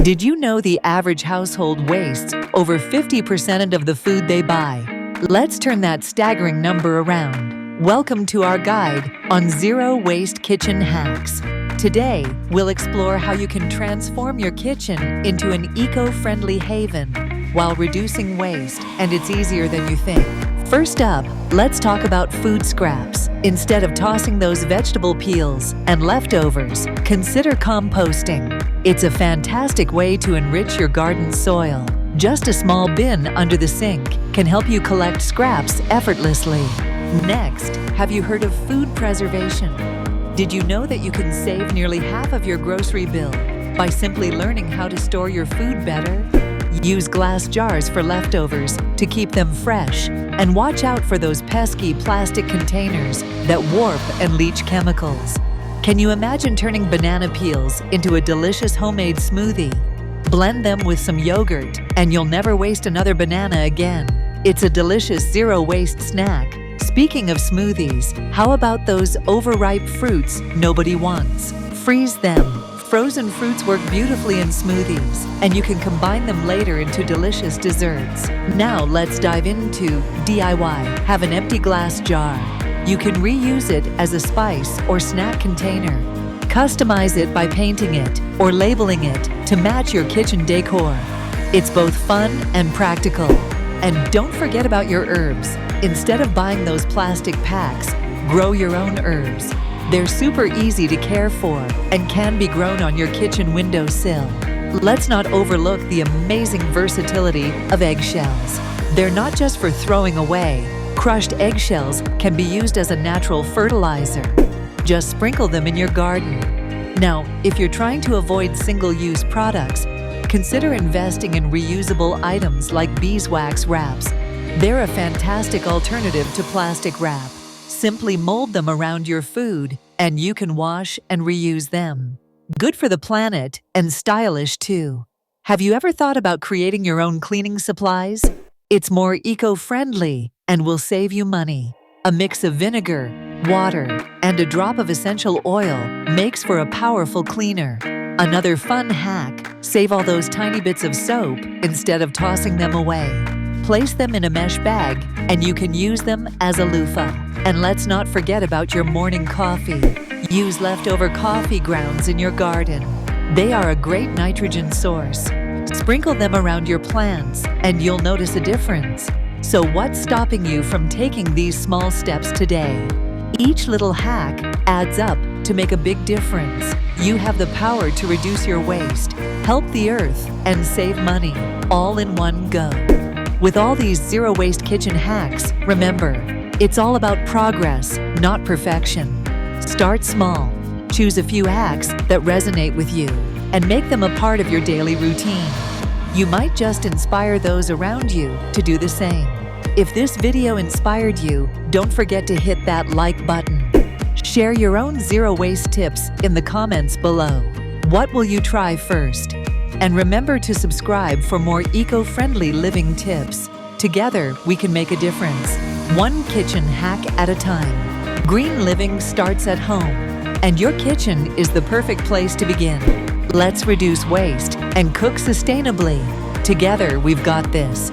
Did you know the average household wastes over 50% of the food they buy? Let's turn that staggering number around. Welcome to our guide on Zero Waste Kitchen Hacks. Today, we'll explore how you can transform your kitchen into an eco-friendly haven while reducing waste, and it's easier than you think. First up, let's talk about food scraps. Instead of tossing those vegetable peels and leftovers, consider composting. It's a fantastic way to enrich your garden soil. Just a small bin under the sink can help you collect scraps effortlessly. Next, have you heard of food preservation? Did you know that you can save nearly half of your grocery bill by simply learning how to store your food better? Use glass jars for leftovers to keep them fresh, and watch out for those pesky plastic containers that warp and leach chemicals. Can you imagine turning banana peels into a delicious homemade smoothie? Blend them with some yogurt, and you'll never waste another banana again. It's a delicious zero-waste snack. Speaking of smoothies, how about those overripe fruits nobody wants? Freeze them. Frozen fruits work beautifully in smoothies, and you can combine them later into delicious desserts. Now let's dive into DIY. Have an empty glass jar. You can reuse it as a spice or snack container. Customize it by painting it or labeling it to match your kitchen decor. It's both fun and practical. And don't forget about your herbs. Instead of buying those plastic packs, grow your own herbs. They're super easy to care for and can be grown on your kitchen windowsill. Let's not overlook the amazing versatility of eggshells. They're not just for throwing away. Crushed eggshells can be used as a natural fertilizer. Just sprinkle them in your garden. Now, if you're trying to avoid single-use products, consider investing in reusable items like beeswax wraps. They're a fantastic alternative to plastic wrap. Simply mold them around your food, and you can wash and reuse them. Good for the planet and stylish too. Have you ever thought about creating your own cleaning supplies? It's more eco-friendly and will save you money. A mix of vinegar, water, and a drop of essential oil makes for a powerful cleaner. Another fun hack: save all those tiny bits of soap instead of tossing them away. Place them in a mesh bag, and you can use them as a loofah. And let's not forget about your morning coffee. Use leftover coffee grounds in your garden. They are a great nitrogen source. Sprinkle them around your plants, and you'll notice a difference. So what's stopping you from taking these small steps today? Each little hack adds up to make a big difference. You have the power to reduce your waste, help the earth, and save money, all in one go. With all these zero-waste kitchen hacks, remember, it's all about progress, not perfection. Start small. Choose a few hacks that resonate with you and make them a part of your daily routine. You might just inspire those around you to do the same. If this video inspired you, don't forget to hit that like button. Share your own zero-waste tips in the comments below. What will you try first? And remember to subscribe for more eco-friendly living tips. Together, we can make a difference, one kitchen hack at a time. Green living starts at home, and your kitchen is the perfect place to begin. Let's reduce waste and cook sustainably. Together, we've got this.